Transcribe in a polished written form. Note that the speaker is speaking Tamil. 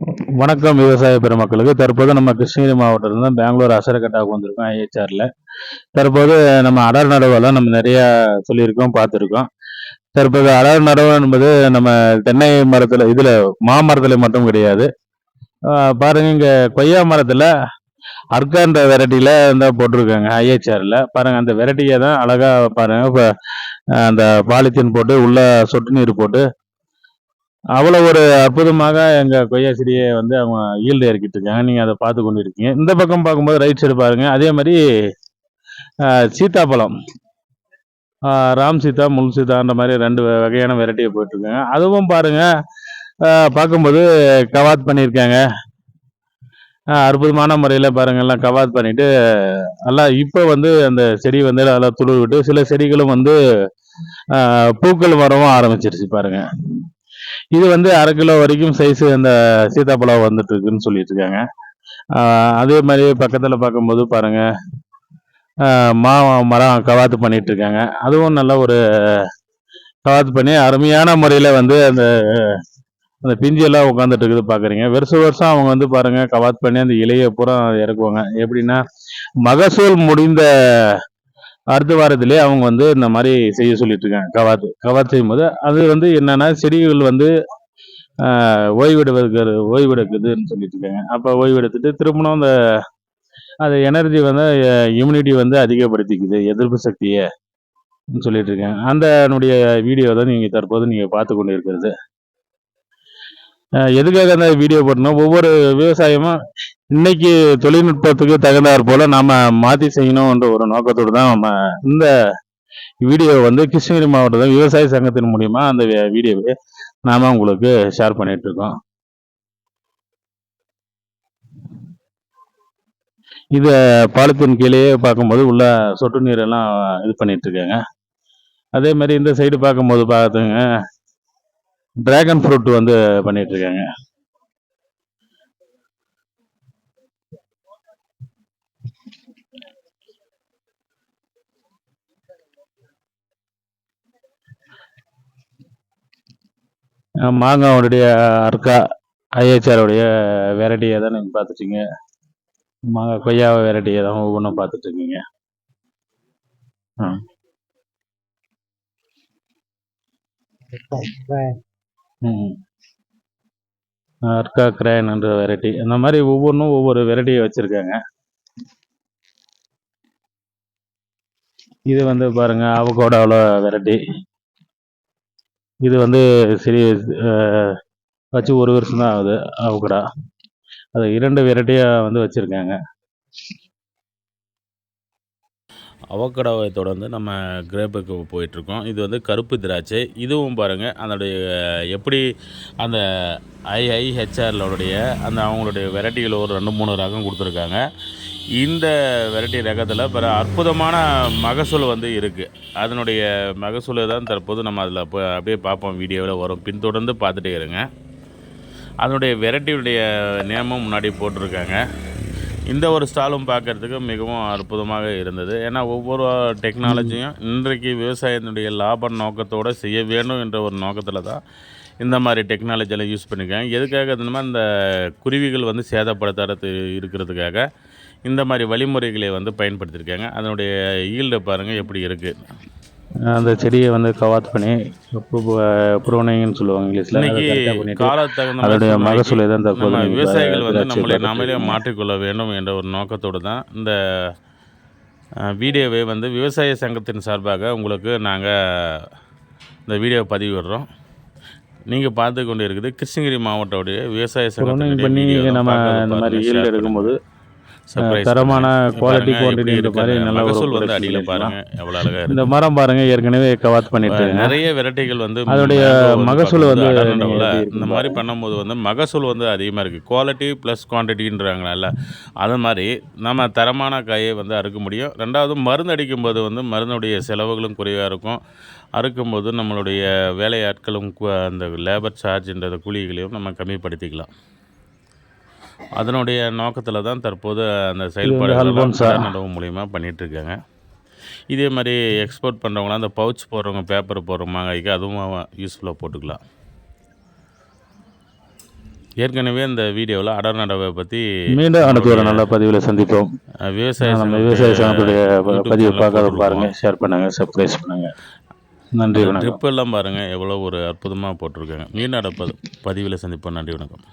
வணக்கம் விவசாய பெருமக்களுக்கு. தற்போது நம்ம கிருஷ்ணகிரி மாவட்டத்திலிருந்து பெங்களூர் அசரகட்டாவுக்கு வந்திருக்கோம் ஐஹெச்ஆர்ல. தற்போது நம்ம அடர் நடவெல்லாம் நம்ம நிறையா சொல்லியிருக்கோம், பார்த்துருக்கோம். தற்போது அடர் நடவு என்பது நம்ம தென்னை மரத்தில் இதில் மாமரத்தில் மட்டும் கிடையாது. பாருங்க, இங்கே கொய்யா மரத்தில் அர்கான்ற வெரைட்டியில் இருந்தால் போட்டிருக்காங்க ஐஹெச்ஆரில். பாருங்கள், அந்த வெரைட்டியை தான் அழகாக பாருங்கள். இப்போ அந்த பாலித்தீன் போட்டு உள்ள சொட்டு நீர் போட்டு அவ்வளோ ஒரு அற்புதமாக எங்கள் கொய்யா செடியை வந்து அவங்க ஈல்டு இறக்கிட்டு இருக்காங்க. நீங்கள் அதை பார்த்து கொண்டு இருக்கீங்க. இந்த பக்கம் பார்க்கும்போது ரைட் சைடு பாருங்கள், அதே மாதிரி சீத்தாப்பழம், ராம் சீதா, முள் சீதான்ற மாதிரி 2 வகையான வெரைட்டியை போயிட்டுருக்காங்க. அதுவும் பாருங்கள், பார்க்கும்போது கவாத் பண்ணியிருக்காங்க. அற்புதமான முறையில் பாருங்கள், எல்லாம் கவாத் பண்ணிவிட்டு நல்லா இப்போ வந்து அந்த செடி வந்து நல்லா துளிர் விட்டு சில செடிகளும் வந்து பூக்கள் வரவும் ஆரம்பிச்சிருச்சு பாருங்கள். இது வந்து 1/2 கிலோ வரைக்கும் சைஸ் அந்த சீத்தாப்பழம் வந்துட்டு இருக்குன்னு சொல்லிட்டு இருக்காங்க. அதே மாதிரி பக்கத்தில் பார்க்கும்போது பாருங்க, மா மரம் கவாத்து பண்ணிட்டு இருக்காங்க. அதுவும் நல்ல ஒரு கவாத்து பண்ணி அருமையான முறையில் வந்து அந்த அந்த பிஞ்சு எல்லாம் உட்காந்துட்டு இருக்குது பார்க்குறீங்க. வருஷம் அவங்க வந்து பாருங்க கவாத் பண்ணி அந்த இலையை பூரா இறக்குவாங்க. எப்படின்னா, மகசூல் முடிந்த அடுத்த வாரத்திலே அவங்க வந்து இந்த மாதிரி செய்ய சொல்லிட்டு இருக்காங்க. கவாத் செய்யும்போது அது வந்து என்னன்னா, செடிகள் வந்து ஓய்வெடுக்குதுன்னு சொல்லிட்டு இருக்காங்க. அப்போ ஓய்வெடுத்துட்டு திரும்பவும் அந்த எனர்ஜி வந்து இம்யூனிட்டி வந்து அதிகப்படுத்திக்குது, எதிர்ப்பு சக்தியை சொல்லிட்டு இருக்காங்க. அந்த வீடியோ தான் தற்போது நீங்கள் பார்த்து கொண்டு இருக்கிறது. எதுக்காக அந்த வீடியோ போட்டோம்னா, ஒவ்வொரு விவசாயமும் இன்னைக்கு தொழில்நுட்பத்துக்கு தகுந்தாற் போல நாம மாற்றி செய்யணும்ன்ற ஒரு நோக்கத்தோடு தான் நம்ம இந்த வீடியோ வந்து கிருஷ்ணகிரி மாவட்டத்தில் விவசாய சங்கத்தின் மூலியமா அந்த வீடியோவை நாம உங்களுக்கு ஷேர் பண்ணிட்டு இருக்கோம். இதை பாலித்தீன் கீழேயே பார்க்கும்போது உள்ள சொட்டு நீரெல்லாம் இது பண்ணிட்டு இருக்காங்க. அதே மாதிரி இந்த சைடு பார்க்கும்போது பார்த்துங்க, டிராகன் ஃப்ரூட் வந்து பண்ணிட்டு இருக்காங்க. மாங்காவுடைய அர்க்கா ஐஹெச்ஆருடைய வெரைட்டியை தான் நீங்கள் பார்த்துட்டீங்க. மாங்காய் கொய்யா வெரைட்டியை தான் ஒவ்வொன்றும் பார்த்துட்டு இருக்கீங்க. அர்க்கா கிரேன் என்ற வெரைட்டி, அந்த மாதிரி ஒவ்வொன்றும் ஒவ்வொரு வெரைட்டியை வச்சுருக்காங்க. இது வந்து பாருங்க, அவகோடாவில் வெரைட்டி. இது வந்து சரி வச்சு 1 வருஷம் தான் ஆகுது அவகோடா. அது 2 வெரைட்டியாக வந்து வச்சுருக்காங்க. அவக்கடாவை தொடர்ந்து நம்ம கிரேப்புக்கு போயிட்டுருக்கோம். இது வந்து கருப்பு திராட்சை. இதுவும் பாருங்கள், அதனுடைய எப்படி அந்த ஐஹெச்ஆர்லோடைய அந்த அவங்களுடைய வெரைட்டிகள் ஒரு 2-3 ரகம் கொடுத்துருக்காங்க. இந்த வெரைட்டி ரகத்தில் அற்புதமான மகசூல் வந்து இருக்குது. அதனுடைய மகசூலை தான் தற்போது நம்ம அதில் அப்படியே பார்ப்போம், வீடியோவில் வரும். பின்தொடர்ந்து பார்த்துட்டே இருங்க. அதனுடைய வெரைட்டியுடைய நேமும் முன்னாடி போட்டிருக்காங்க. இந்த ஒரு ஸ்டாலும் பார்க்குறதுக்கு மிகவும் அற்புதமாக இருந்தது. ஏன்னா ஒவ்வொரு டெக்னாலஜியும் இன்றைக்கு விவசாயத்தினுடைய லாப நோக்கத்தோடு செய்ய வேண்டும் என்ற ஒரு நோக்கத்தில் தான் இந்த மாதிரி டெக்னாலஜியெல்லாம் யூஸ் பண்ணியிருக்காங்க. எதுக்காக இந்த குருவிகள் வந்து சேதப்படுத்தாத இருக்கிறதுக்காக இந்த மாதிரி வழிமுறைகளை வந்து பயன்படுத்தியிருக்காங்க. அதனுடைய ஈல்டை பாருங்கள் எப்படி இருக்குது. அந்த செடியை வந்து கவாத் பண்ணி ப்ரூனிங்னு சொல்லுவாங்க இங்கிலீஷில். இன்னைக்கு காலத்தகுந்த அதோடைய மகசூலை தான் நம்ம விவசாயிகள் வந்து நம்மளை நாமளே மாற்றிக்கொள்ள வேண்டும் என்ற ஒரு நோக்கத்தோடு தான் இந்த வீடியோவை வந்து விவசாய சங்கத்தின் சார்பாக உங்களுக்கு நாங்கள் இந்த வீடியோவை பதிவிடுறோம். நீங்கள் பார்த்து கொண்டு இருக்குது கிருஷ்ணகிரி மாவட்டோடைய விவசாய சங்கத்தின் நம்ம இந்த மாதிரி ஈல்டு எடுக்கும்போது தரமான குவாலிட்டி குவான்டிட்டி மாதிரி நல்ல ஒரு வந்து அடியில் பாருங்க எவ்வளோ அழகாக இருக்குது. இந்த மரம் பாருங்க, ஏற்கனவே கவாத் பண்ணிட்டு நிறைய வெரைட்டிகள் வந்து அதோடைய மகசூல் வந்து இந்த மாதிரி பண்ணும்போது வந்து மகசூல் வந்து அதிகமாக இருக்குது. குவாலிட்டி ப்ளஸ் குவான்டிட்டின்றாங்களா, அது மாதிரி நம்ம தரமான காயை வந்து அறுக்க முடியும். ரெண்டாவது, மருந்து அடிக்கும்போது வந்து மருந்துடைய செலவுகளும் குறைவாக இருக்கும். அறுக்கும்போது நம்மளுடைய வேலையாட்களும் அந்த லேபர் சார்ஜ்ன்ற கூலிகளையும் நம்ம கம்மிப்படுத்திக்கலாம். அதனுடைய நோக்கத்தில் தான் தற்போது அந்த செயல்பாடுகள் நடவு மூலிமா பண்ணிகிட்ருக்காங்க. இதே மாதிரி எக்ஸ்போர்ட் பண்ணுறவங்களாம் அந்த பவுச் போடுறவங்க, பேப்பர் போடுற மாங்காய்க்கு அதுவும் யூஸ்ஃபுல்லாக போட்டுக்கலாம். ஏற்கனவே இந்த வீடியோவில் அடர் நடவை பற்றி மீண்டும் அடுத்து ஒரு நல்ல பதிவில் சந்திப்போம். விவசாய நம்ம விவசாய சங்கத்துடைய YouTube பதிவை channel பார்க்காத போட்டிருக்கோம். பாருங்க, ஷேர் பண்ணுங்க, சப்ஸ்கிரைப் பண்ணுங்க. நன்றி, வணக்கம். ட்ரிப் எல்லாம் பாருங்கள் எவ்வளோ ஒரு அற்புதமாக போட்டிருக்காங்க. மீண்டும் அடுத்த பதிவில் சந்திப்போம். நன்றி, வணக்கம்.